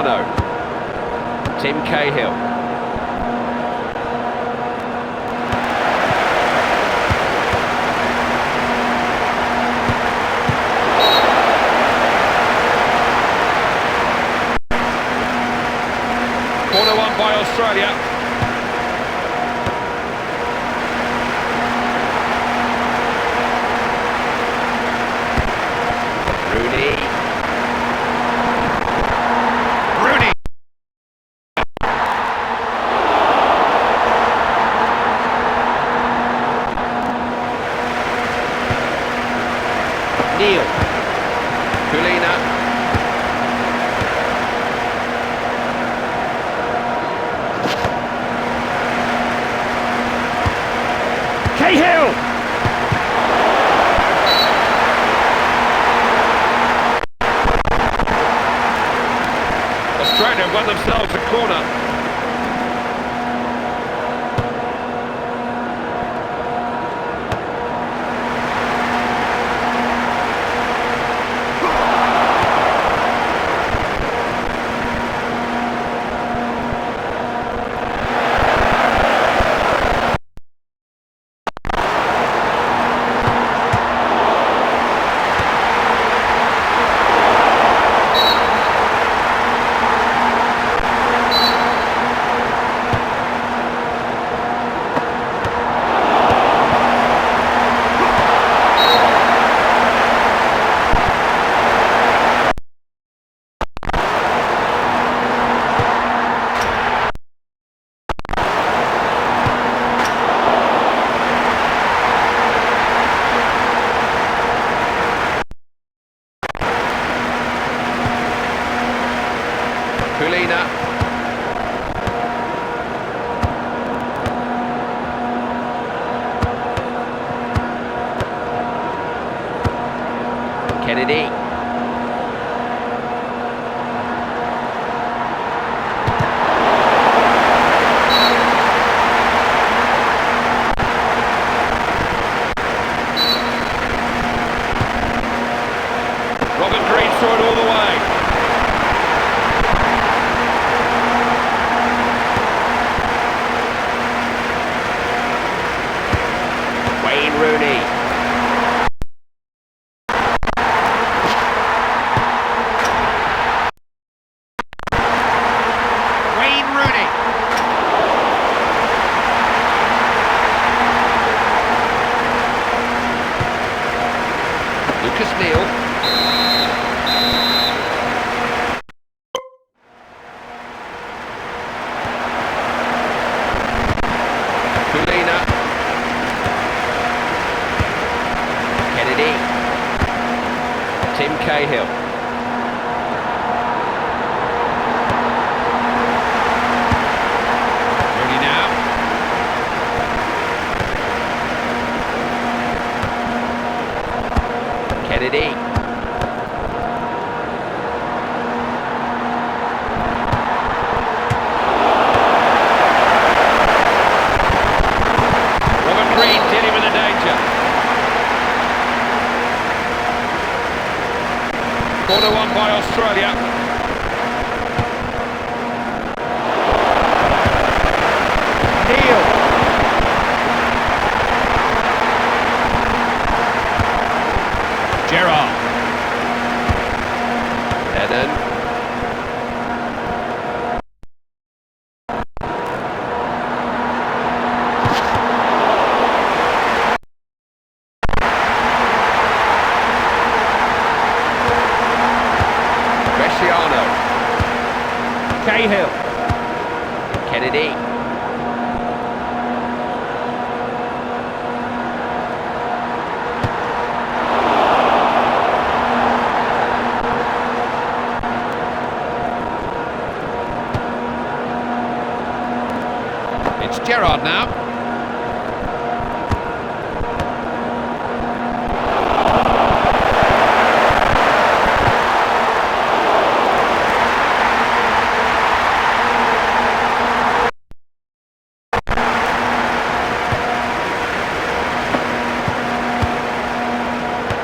Bresciano. Tim Cahill. Corner one by Australia. Rooney. Rooney. Neil. Kulina. Cahill! Australia won themselves a corner. Kulina. Kennedy. Robert Green saw it all the way. Wayne Rooney. Wayne Rooney. Lucas Neal. Kulina. Kennedy. Tim Cahill. Rooney now. Kennedy. Robert Green dealing with the danger. Corner one by Australia. Neil! Gerrard. Lennon. Bresciano. Cahill. Kennedy. It's Gerrard now.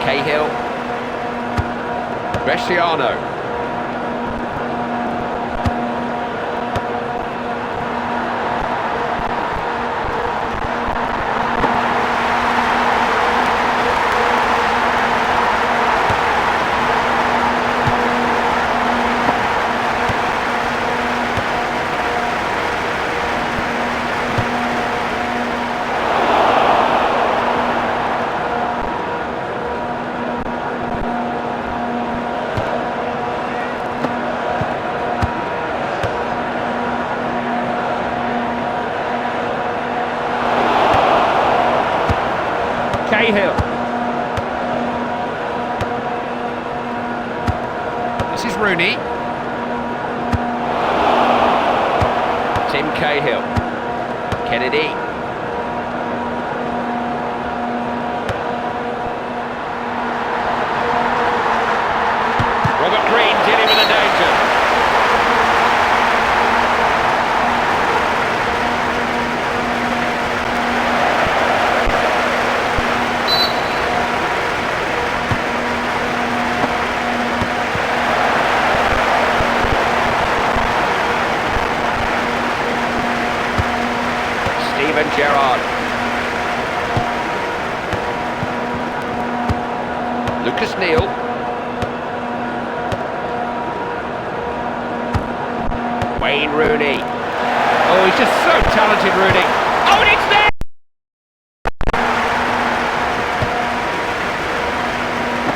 Cahill. Bresciano. Cahill. This is Rooney. Tim Cahill. Kennedy. Robert Green dealing with the danger. Steven Gerrard. Lucas Neal. Wayne Rooney. Oh, he's just so talented, Rooney. Oh, and it's there!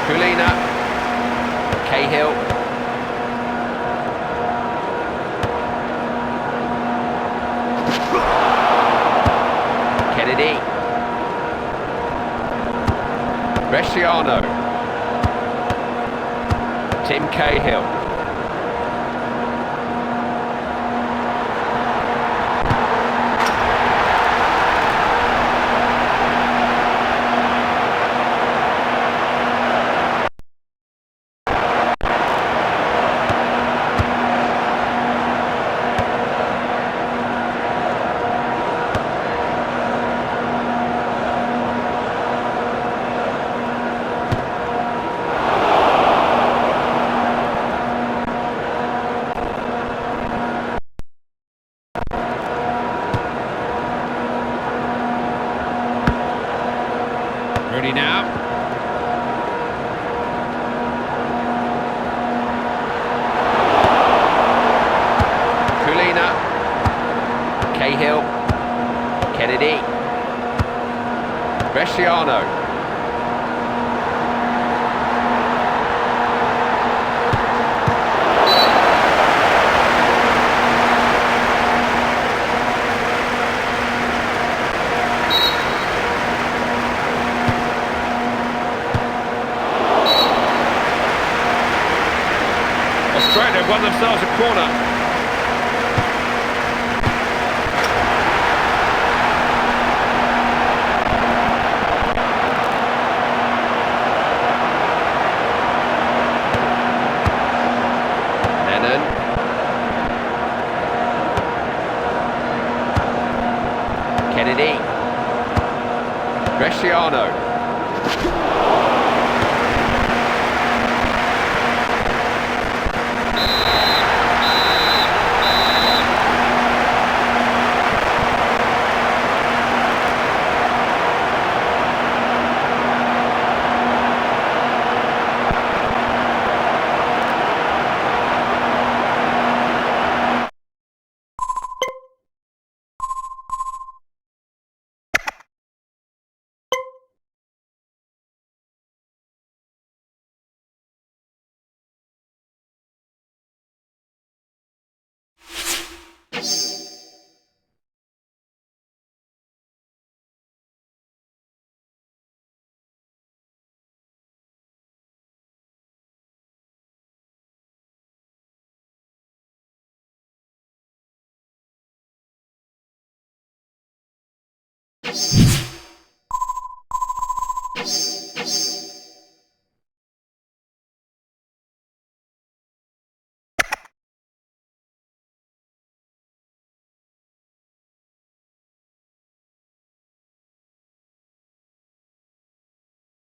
Kulina. Cahill. Kennedy. Bresciano. Tim Cahill. Rooney now. Kulina. Cahill. Kennedy. Bresciano. Australia have won themselves a corner. Lennon. Kennedy. Bresciano.